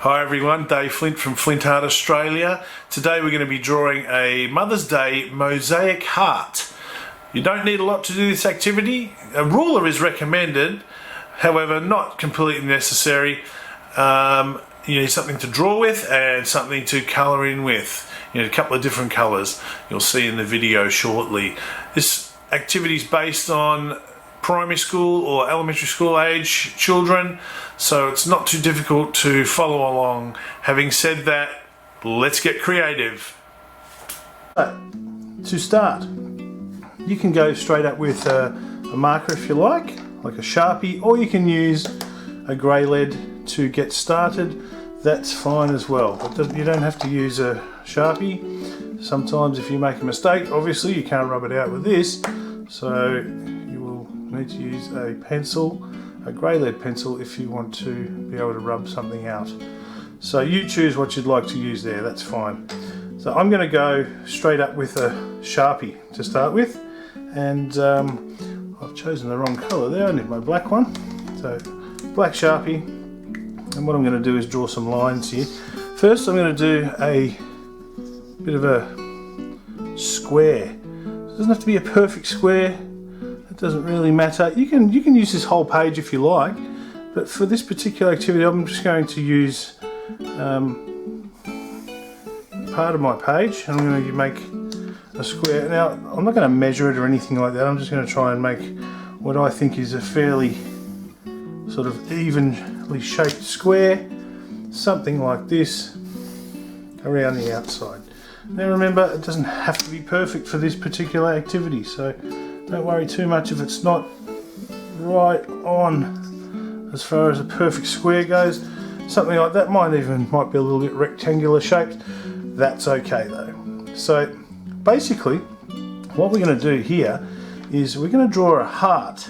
Hi everyone, Dave Flint from Flintart, Australia. Today we're going to be drawing a Mother's Day mosaic heart. You don't need a lot to do this activity. A ruler is recommended, however not completely necessary. You need something to draw with and something to colour in with. You need a couple of different colours you'll see in the video shortly. This activity is based on primary school or elementary school age children, so it's not too difficult to follow along. Having said that, let's get creative. To start, you can go straight up with a marker if you like a Sharpie, or you can use a grey lead to get started. That's fine as well, but you don't have to use a Sharpie. Sometimes if you make a mistake, obviously you can't rub it out with this, so need to use a pencil, a grey lead pencil, if you want to be able to rub something out. So you choose what you'd like to use there, that's fine. So I'm going to go straight up with a Sharpie to start with, and I've chosen the wrong colour there, I need my black one. So black Sharpie, and what I'm going to do is draw some lines here. First I'm going to do a bit of a square. It doesn't have to be a perfect square. It doesn't really matter. You can use this whole page if you like, but for this particular activity I'm just going to use part of my page, and I'm going to make a square. Now I'm not going to measure it or anything like that, I'm just going to try and make what I think is a fairly sort of evenly shaped square, something like this around the outside. Now remember, it doesn't have to be perfect for this particular activity, so don't worry too much if it's not right on as far as a perfect square goes. Something like that might be a little bit rectangular shaped. That's okay though. So basically what we're going to do here is we're going to draw a heart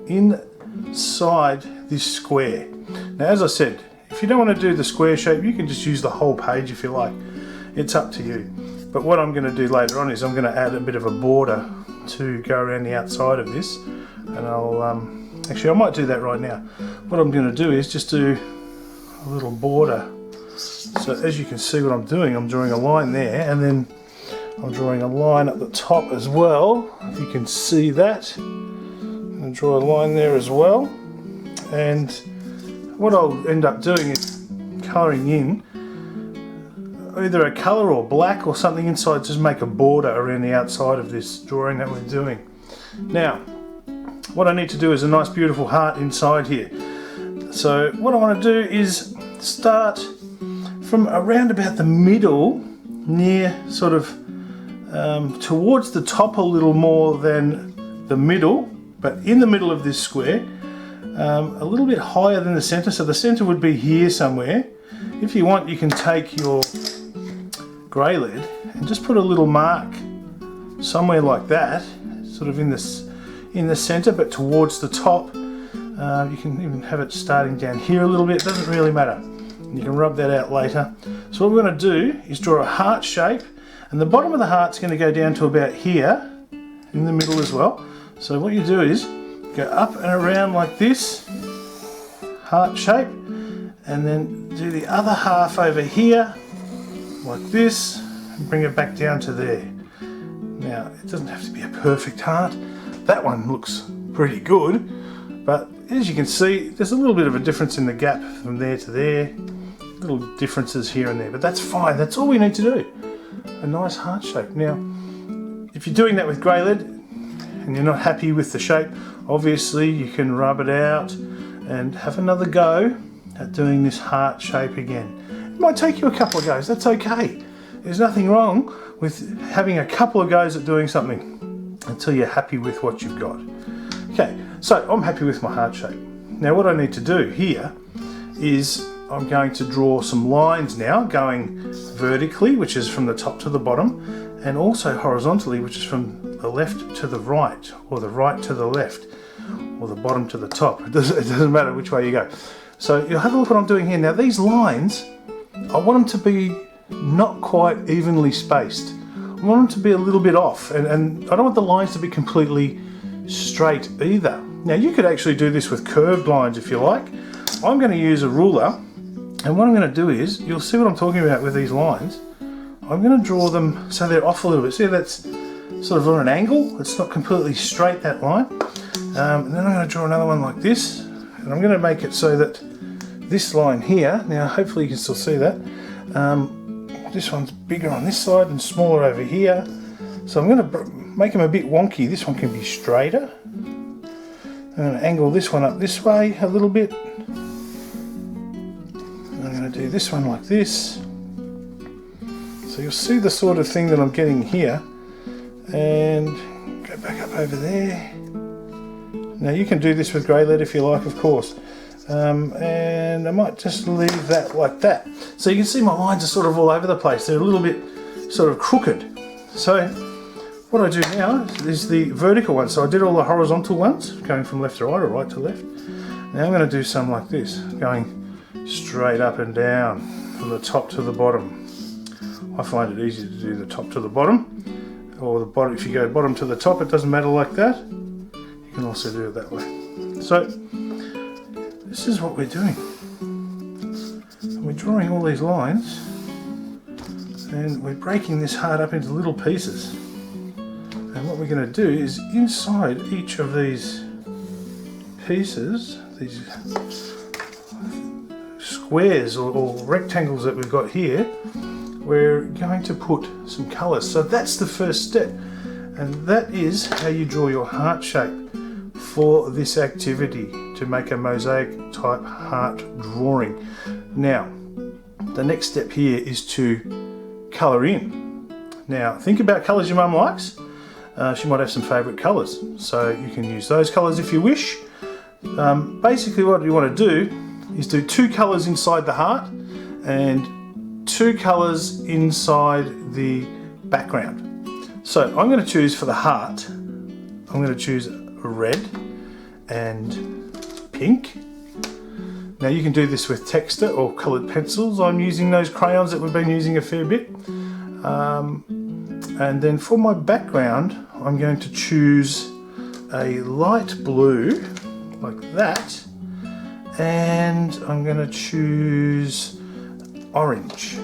inside this square. Now as I said, if you don't want to do the square shape, you can just use the whole page if you like. It's up to you. But what I'm going to do later on is I'm going to add a bit of a border to go around the outside of this, and I'll actually I might do that right now. What I'm going to do is just do a little border. So as you can see what I'm doing, I'm drawing a line there, and then I'm drawing a line at the top as well. If you can see that, I'm going to draw a line there as well, and what I'll end up doing is colouring in either a colour or black or something inside, just make a border around the outside of this drawing that we're doing. Now what I need to do is a nice beautiful heart inside here. So what I want to do is start from around about the middle, near sort of towards the top a little more than the middle, but in the middle of this square, a little bit higher than the centre, so the centre would be here somewhere. If you want, you can take your grey lead and just put a little mark somewhere like that, sort of in the centre, but towards the top. You can even have it starting down here a little bit, it doesn't really matter. You can rub that out later. So what we're going to do is draw a heart shape, and the bottom of the heart's going to go down to about here in the middle as well. So what you do is go up and around like this, heart shape, and then do the other half over here like this, and bring it back down to there. Now it doesn't have to be a perfect heart. That one looks pretty good, but as you can see there's a little bit of a difference in the gap from there to there, little differences here and there, but that's fine. That's all we need to do, a nice heart shape. Now if you're doing that with grey lead and you're not happy with the shape, obviously you can rub it out and have another go at doing this heart shape again. It might take you a couple of goes, that's okay. There's nothing wrong with having a couple of goes at doing something until you're happy with what you've got. Okay, so I'm happy with my heart shape. Now what I need to do here is I'm going to draw some lines now, going vertically, which is from the top to the bottom, and also horizontally, which is from the left to the right, or the right to the left, or the bottom to the top. It doesn't matter which way you go. So you'll have a look what I'm doing here. Now these lines, I want them to be not quite evenly spaced. I want them to be a little bit off, and I don't want the lines to be completely straight either. Now you could actually do this with curved lines if you like. I'm going to use a ruler And what I'm going to do is, you'll see what I'm talking about with these lines. I'm going to draw them so they're off a little bit. See, that's sort of on an angle. It's not completely straight, that line. And then I'm going to draw another one like this. And I'm going to make it so that this line here, now hopefully you can still see that. This one's bigger on this side and smaller over here. So I'm going to make them a bit wonky. This one can be straighter. I'm going to angle this one up this way a little bit. I'm going to do this one like this. So you'll see the sort of thing that I'm getting here. And go back up over there. Now you can do this with grey lead if you like, of course. And I might just leave that like that. So you can see my lines are sort of all over the place. They're a little bit sort of crooked. So what I do now is the vertical one. So I did all the horizontal ones, going from left to right or right to left. Now I'm going to do some like this, going straight up and down from the top to the bottom. I find it easier to do the top to the bottom, or the bottom. If you go bottom to the top, it doesn't matter like that. You can also do it that way. So this is what we're doing. We're drawing all these lines, and we're breaking this heart up into little pieces. And what we're going to do is, inside each of these pieces, these squares or rectangles that we've got here, we're going to put some colours. So that's the first step, and that is how you draw your heart shape for this activity, to make a mosaic type heart drawing. Now the next step here is to colour in. Now think about colours your mum likes. She might have some favourite colours, so you can use those colours if you wish. Basically what you want to do is do 2 colours inside the heart and 2 colours inside the background. So I'm going to choose for the heart, I'm going to choose red and pink. Now you can do this with texture or coloured pencils. I'm using those crayons that we've been using a fair bit. And then for my background, I'm going to choose a light blue like that, and I'm going to choose orange.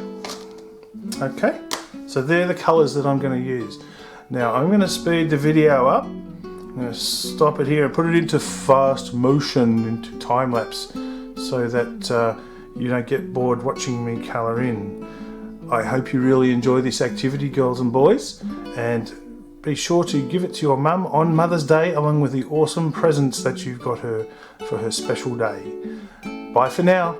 Okay, so they're the colours that I'm going to use. Now I'm going to speed the video up. I'm going to stop it here and put it into fast motion, into time lapse, so that you don't get bored watching me colour in. I hope you really enjoy this activity, girls and boys, and be sure to give it to your mum on Mother's Day, along with the awesome presents that you've got her for her special day. Bye for now.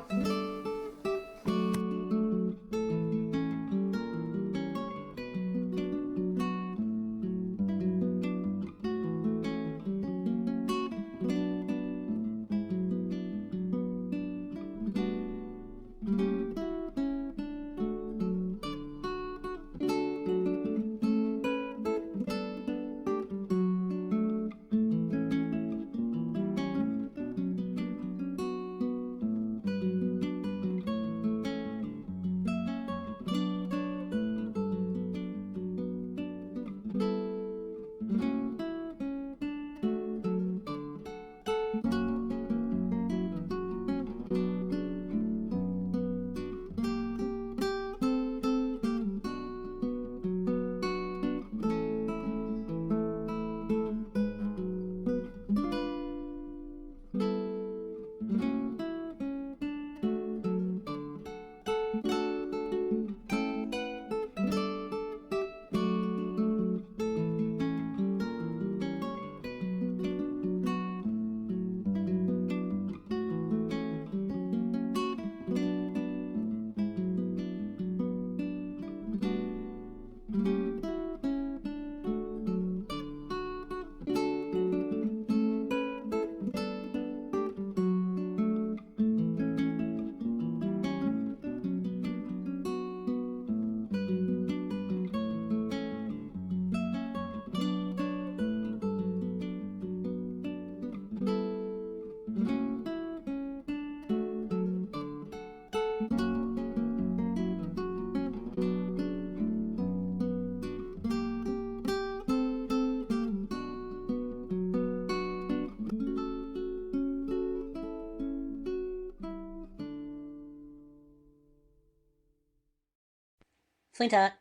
Flintart.